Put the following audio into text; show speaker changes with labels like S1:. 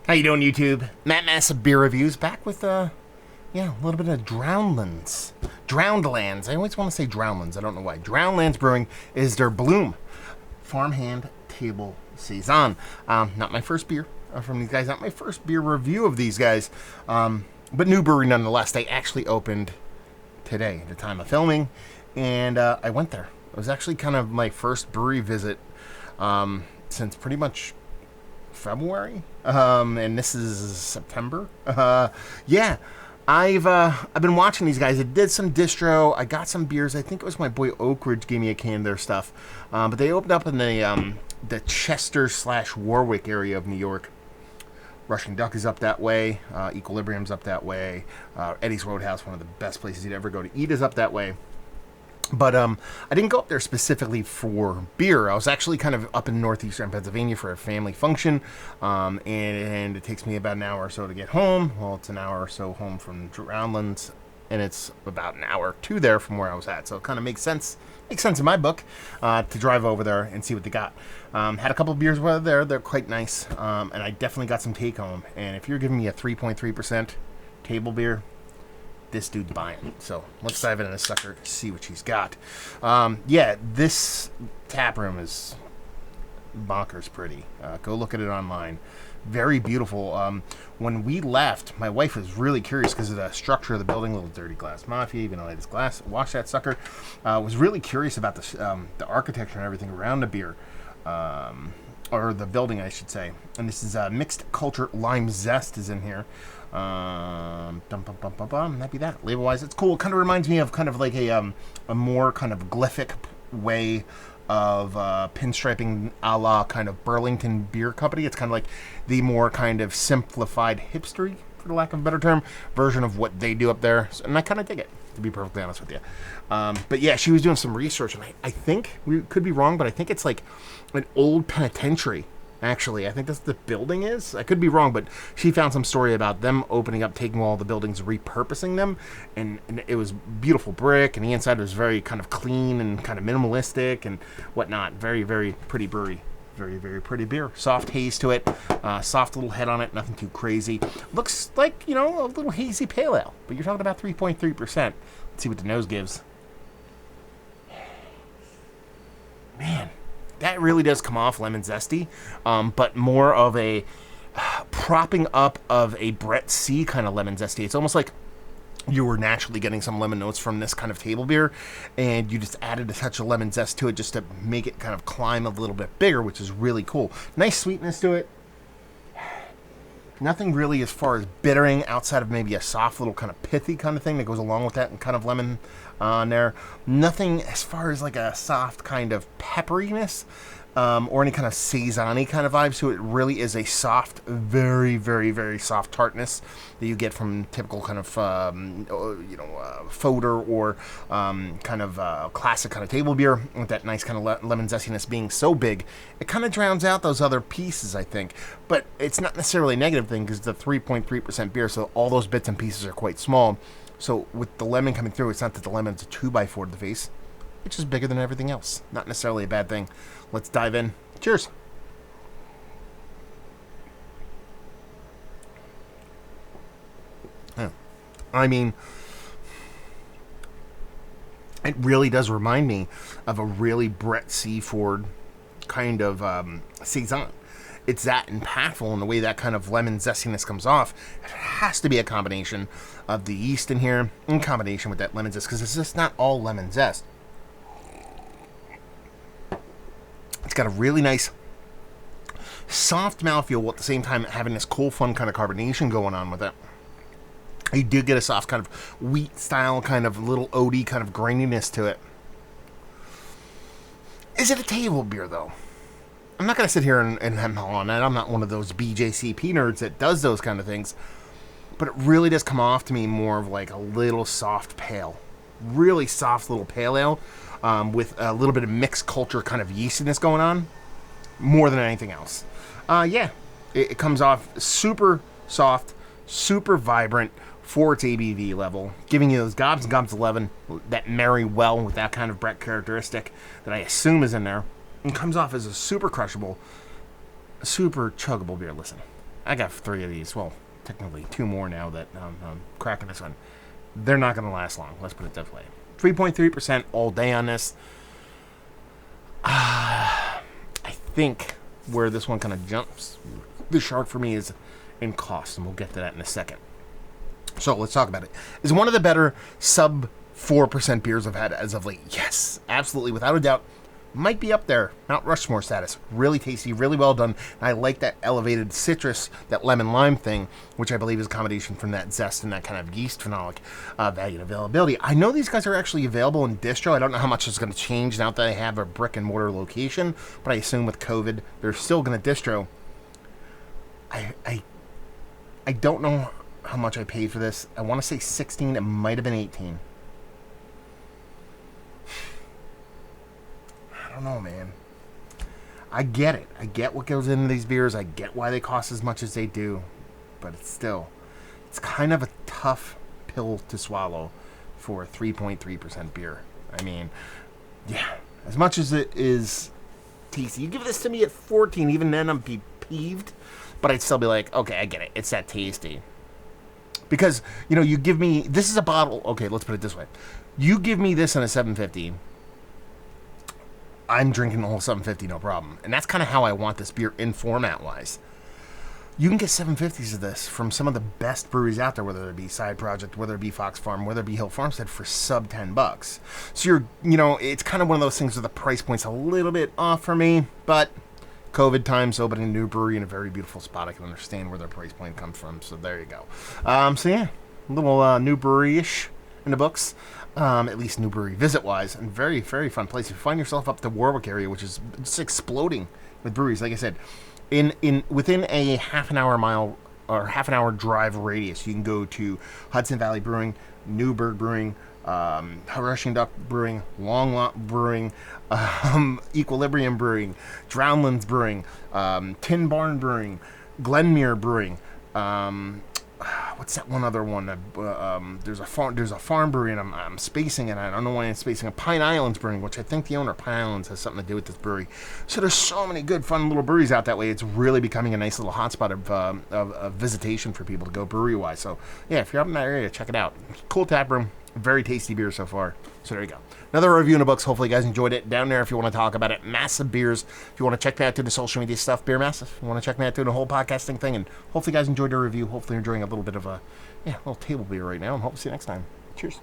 S1: How you doing, YouTube? Matt Massive Beer Reviews back with a little bit of Drownedlands. I always want to say Drownlands. I don't know why. Drownlands Brewing is their Bloom Farmhand Table Saison. Not my first beer from these guys. Not my first beer review of these guys. But new brewery nonetheless. They actually opened today at the time of filming, and I went there. It was actually kind of my first brewery visit since pretty much February, and this is September. I've been watching these guys. I did some distro. I got some beers. I think it was my boy Oak Ridge gave me a can of their stuff. But they opened up in the Chester / Warwick area of New York. Rushing Duck is up that way. Equilibrium's up that way. Eddie's Roadhouse, one of the best places you'd ever go to eat, is up that way. But I didn't go up there specifically for beer. I was actually kind of up in northeastern Pennsylvania for a family function, and it takes me about an hour or so to get home. Well, it's an hour or so home from Drownlands, and it's about an hour or two there from where I was at. So it kind of makes sense in my book to drive over there and see what they got. Had a couple of beers while there. They're quite nice, and I definitely got some take home. And if you're giving me a 3.3% table beer, this dude's buying. So let's dive into this sucker, see what she's got. This tap room is bonkers pretty. Go look at it online. Very beautiful. When we left, my wife was really curious because of the structure of the building. Little dirty glass mafia, even though it's glass. Wash that sucker. Was really curious about the architecture and everything around the beer. Or the building, I should say. And this is mixed culture lime zest is in here. That'd be that. Label-wise, it's cool. It kind of reminds me of kind of like a more kind of glyphic way of pinstriping a la kind of Burlington Beer Company. It's kind of like the more kind of simplified hipstery, for the lack of a better term, version of what they do up there. And I kind of dig it, to be perfectly honest with you. But yeah, she was doing some research, and I think, we could be wrong, but I think it's like an old penitentiary. Actually, I think that's the building is. I could be wrong, but she found some story about them opening up, taking all the buildings, repurposing them, and it was beautiful brick, and the inside was very kind of clean and kind of minimalistic and whatnot. Very, very pretty brewery. Very, very pretty beer. Soft haze to it. Soft little head on it. Nothing too crazy. Looks like, a little hazy pale ale, but you're talking about 3.3%. Let's see what the nose gives. Man. That really does come off lemon zesty, but more of a propping up of a Brett C kind of lemon zesty. It's almost like you were naturally getting some lemon notes from this kind of table beer, and you just added a touch of lemon zest to it just to make it kind of climb a little bit bigger, which is really cool. Nice sweetness to it. Nothing really as far as bittering outside of maybe a soft little kind of pithy kind of thing that goes along with that and kind of lemon on there. Nothing as far as like a soft kind of pepperiness or any kind of Saison-y kind of vibes to it. It really is a soft, very, very, very soft tartness that you get from typical kind of, Foder or kind of classic kind of table beer with that nice kind of lemon zestiness being so big. It kind of drowns out those other pieces, I think. But it's not necessarily a negative thing because it's a 3.3% beer, so all those bits and pieces are quite small. So with the lemon coming through, it's not that the lemon's a 2x4 to the face. It's just bigger than everything else. Not necessarily a bad thing. Let's dive in. Cheers. Yeah. I mean, it really does remind me of a really Brett C. Ford kind of Saison. It's that impactful in the way that kind of lemon zestiness comes off. It has to be a combination of the yeast in here in combination with that lemon zest, because it's just not all lemon zest. It's got a really nice soft mouthfeel while at the same time having this cool, fun kind of carbonation going on with it. You do get a soft kind of wheat style kind of little oaty kind of graininess to it. Is it a table beer though? I'm not going to sit here and hem on that. I'm not one of those BJCP nerds that does those kind of things. But it really does come off to me more of like a little soft pale. Really soft little pale ale with a little bit of mixed culture kind of yeastiness going on. More than anything else. It comes off super soft, super vibrant for its ABV level, giving you those gobs and gobs of lemon that marry well with that kind of Brett characteristic that I assume is in there. And comes off as a super crushable, super chuggable beer. Listen. I got 3 of these. Well, technically 2 more now that I'm cracking this one. They're not going to last long. Let's put it that way. 3.3% all day on this. I think where this one kind of jumps the shark for me is in cost, and we'll get to that in a second. So let's talk about it. It's one of the better sub 4% beers I've had as of late. Yes, absolutely, without a doubt. Might be up there, Mount Rushmore status. Really tasty, really well done. And I like that elevated citrus, that lemon lime thing, which I believe is a combination from that zest and that kind of yeast phenolic value and availability. I know these guys are actually available in distro. I don't know how much it's going to change now that they have a brick and mortar location, but I assume with COVID, they're still going to distro. I don't know how much I paid for this. I want to say 16. It might have been 18. I don't know, man. I get it. I get what goes into these beers. I get why they cost as much as they do. But it's kind of a tough pill to swallow for a 3.3% beer. I mean, yeah, as much as it is tasty. You give this to me at 14, even then I'd be peeved. But I'd still be like, okay, I get it. It's that tasty. Because, you give me, this is a bottle. Okay, let's put it this way. You give me this in a 750. I'm drinking the whole 750, no problem. And that's kind of how I want this beer in format-wise. You can get 750s of this from some of the best breweries out there, whether it be Side Project, whether it be Fox Farm, whether it be Hill Farmstead, for sub $10. So it's kind of one of those things where the price point's a little bit off for me, but COVID times, opening a new brewery in a very beautiful spot, I can understand where their price point comes from. So there you go. So yeah, a little new brewery-ish in the books. At least new brewery visit-wise, and very, very fun place. If you find yourself up the Warwick area, which is just exploding with breweries, like I said, within a half an hour drive radius, you can go to Hudson Valley Brewing, Newburgh Brewing, Rushing Duck Brewing, Long Lot Brewing, Equilibrium Brewing, Drownlands Brewing, Tin Barn Brewing, Glenmere Brewing. What's that one other one? There's a farm brewery, and I'm spacing it. I don't know why I'm spacing it. Pine Islands Brewing, which I think the owner of Pine Islands has something to do with this brewery. So there's so many good, fun little breweries out that way. It's really becoming a nice little hotspot of visitation for people to go brewery-wise. So yeah, if you're up in that area, check it out. Cool tap room. Very tasty beer so far. So there you go. Another review in the books. Hopefully you guys enjoyed it. Down there if you want to talk about it. Massive Beers. If you want to check me out through the social media stuff, Beer Massive. If you want to check me out through the whole podcasting thing. And hopefully you guys enjoyed the review. Hopefully you're enjoying a little bit of a little table beer right now. And hope to see you next time. Cheers.